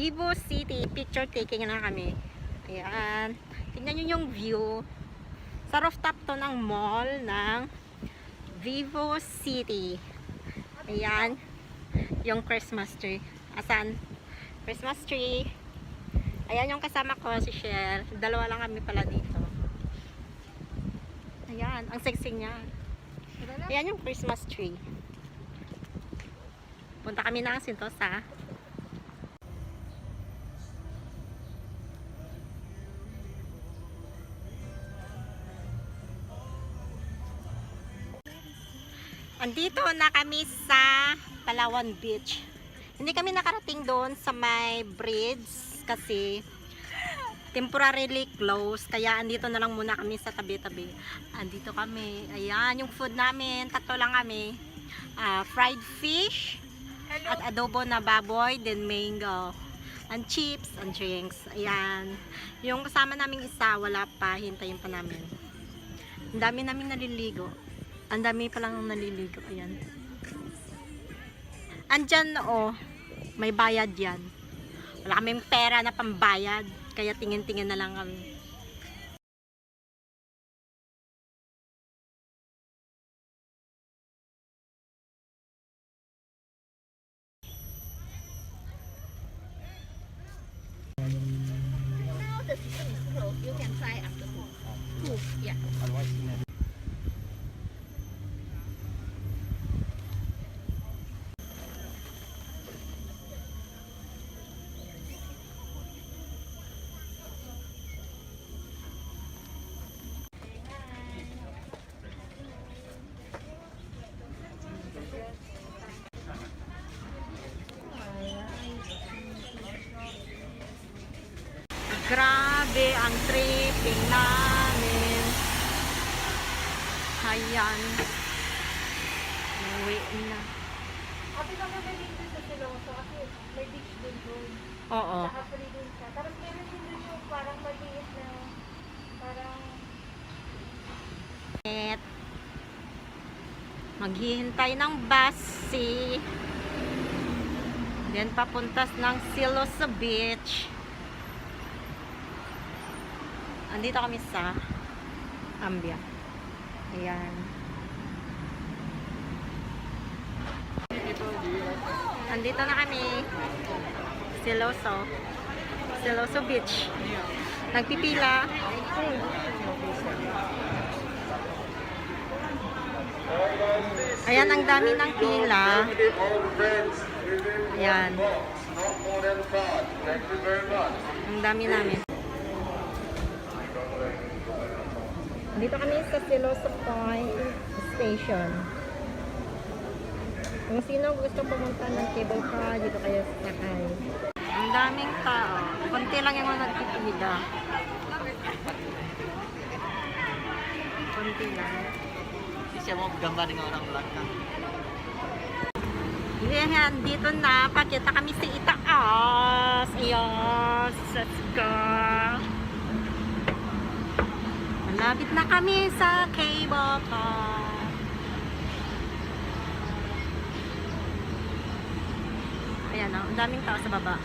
Vivo City. Picture taking na kami. Ayan. Tingnan nyo yung view. Sa rooftop to ng mall ng Vivo City. Ayan. Yung Christmas tree. Asan? Christmas tree. Ayan yung kasama ko, si Shell. Dalawa lang kami pala dito. Ayan. Ang sexy niya. Ayan yung Christmas tree. Punta kami ng Sentosa. Andito na kami sa Palawan Beach. Hindi kami nakarating doon sa may bridge kasi temporarily closed. Kaya andito na lang muna kami sa tabi-tabi. Andito kami. Ayan, yung food namin. Tatlo lang kami. Fried fish at adobo na baboy, then mango. And chips and drinks. Ayan. Yung kasama naming isa, wala pa. Hintayin pa namin. Ang dami namin naliligo. Ang dami pa lang naliligo. Ayan. Andyan, may bayad yan. Wala kaming pera na pambayad. Kaya tingin-tingin na lang kami. You can try after two. Yeah. Grabe ang tripping namin. Ayan. Uwi na. Ate naman may dito sa Siloso kasi may beach din doon. Oo. Saka free din siya. Tapos meron din doon yung parang maliit na parang Maghihintay ng bus si then papuntas ng Siloso Beach. Andito kami sa Ambia. Ayan. Andito na kami. Siloso Beach. Nagpipila. Ayan, ang dami ng pila. Ayan. Ang dami namin. Dito kami sa Siloso Point Station. Kung sino gusto pumunta ng cable car, dito kayo sakay. Ang daming tao. Kunti lang yung mga nagpipila. Kunti lang. Hindi siya mo gambar ng orang belakang. Ayan, dito na. Pakita kami sa itaas. Ayan, let's go. Malapit na kami sa cable car. Ayan, ang daming tao sa baba.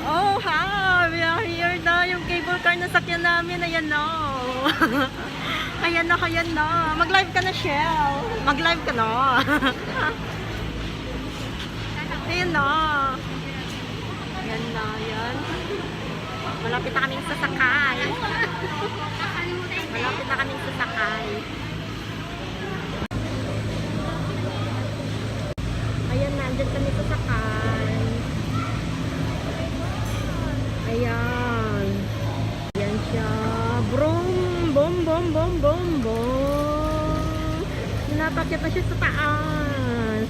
Oh, hi! We are here na yung cable car na sakyan namin. Ayan na. Ayan na, ayan na. Mag-live ka na, Shell. Mag-live ka na. Ayan na. Ayan na, ayan. Malapit na kaming sasakay. Malapit na kaming sasakay. Ayan na, andyan kami sasakay. Ayan. Ayan siya. Brum, bum, bum, bum, bum, bum. Napakit na siya sa taas.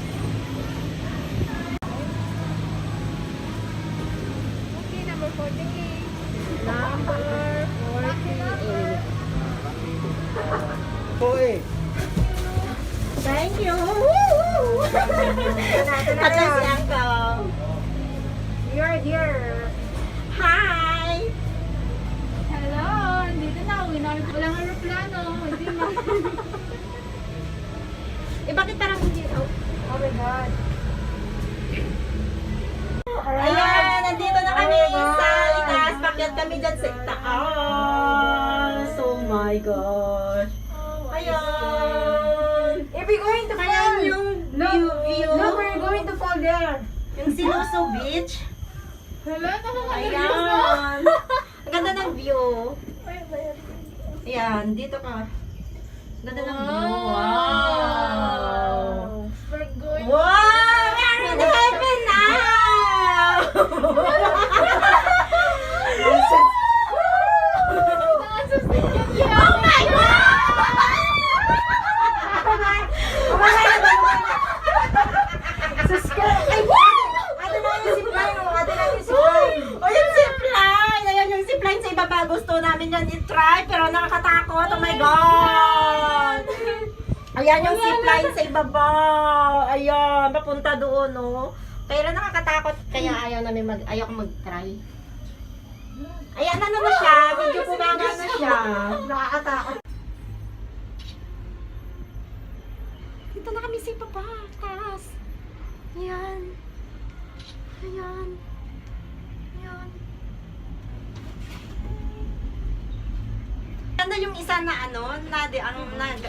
okay, number 48. Number 48. Hoy! Thank you! At least uncle. You're here. Hi! Hello! Dito na. Walang aeroplano. Hindi na. Eh bakit parang hindi? Oh, Oh my God. dyan sa taas. Oh my gosh. Ayan. If we're going to Ayan fall, yung view. no, we're going to fall there. Yung Siloso Beach. Hala, Ayan. Ang ganda ng view. Ayan, dito ka. Ang ganda ng view. Wow. We're going Wow! We're in heaven now! Oh my Ay, ate na yung zipline, oh. Ate na yung zipline. Oh, yung zipline. Ayan yung zipline sa ibaba. Gusto namin yan i-try, pero nakakatakot. Oh my God. Ayan yung zipline sa ibaba. Ayan, papunta doon, oh. Pero nakakatakot, kaya ayaw ko mag-try. Ayan, ano na siya? Medyo bumanga na siya. Nakakatakot. Dito na kami sa ibaba. Taas. Ayan. Ayan. Ayan. Ganda yung isa na ano,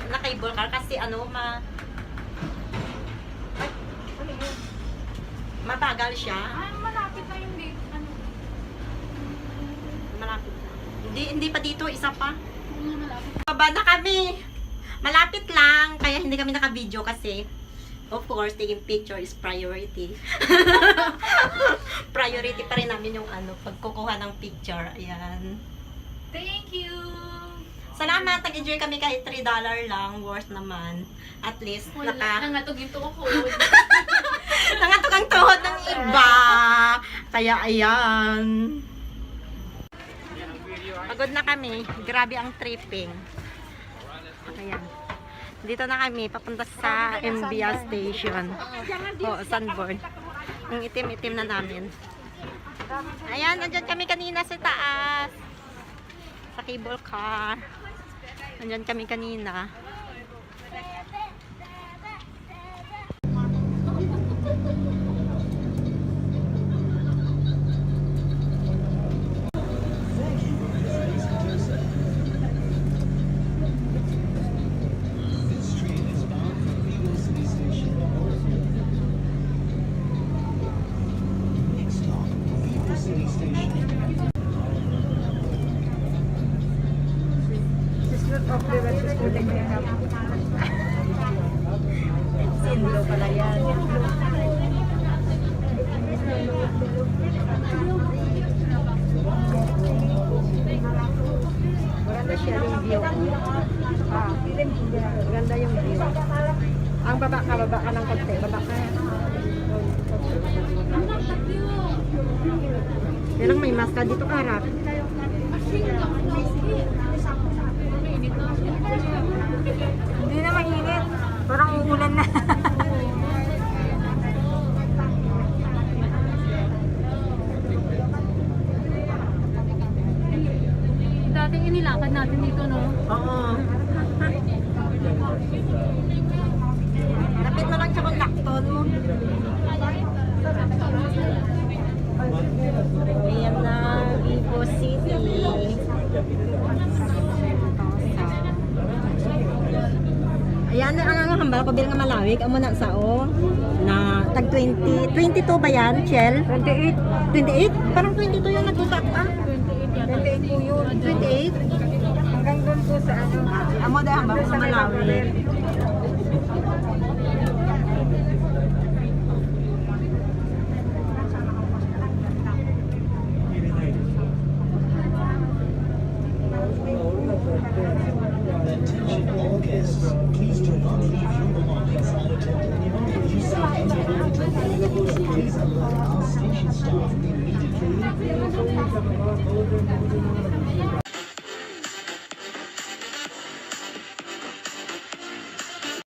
na cable car kasi ano, matagal siya. Ay, malapit na yung date. Ano? Malapit na. Hindi pa dito, isa pa. Malapit. Baba na kami. Malapit lang, kaya hindi kami naka-video kasi of course, taking picture is priority. Priority pa rin namin yung ano, pagkukuha ng picture. Ayan. Thank you. Salamat, nag-enjoy kami kahit $3 lang, worth naman. At least, Nangatog yung tuko ko. nangatok ang tuhod ng iba. Kaya ayan. Pagod na kami. Grabe ang tripping. Ayan. Dito na kami, papunta sa MBA station. O, Sunborn. Ang itim-itim na namin. Ayan, nandyan kami kanina sa taas. Sa cable car. Nandyan kami kanina. Sindo pala yan. Maganda siya yung view. Maganda yung view. Ang baba ka ng konti. Baba ka. Yan ang may maska dito, harap. Hindi na mainit. Parang uulan na. Dating inilakad natin dito, no? Oo. Lapit mo lang siya kung lakton mo. Ayan na, Vivo City. Ayan na ang hambal ko bil nga malawig amo na sao na tag 20 22 ba yan, Chel? 28 parang 22 yung nag-usap pa. 28 po yun. 28 Hanggang doon po sa ano. amo da hambal ko malawig.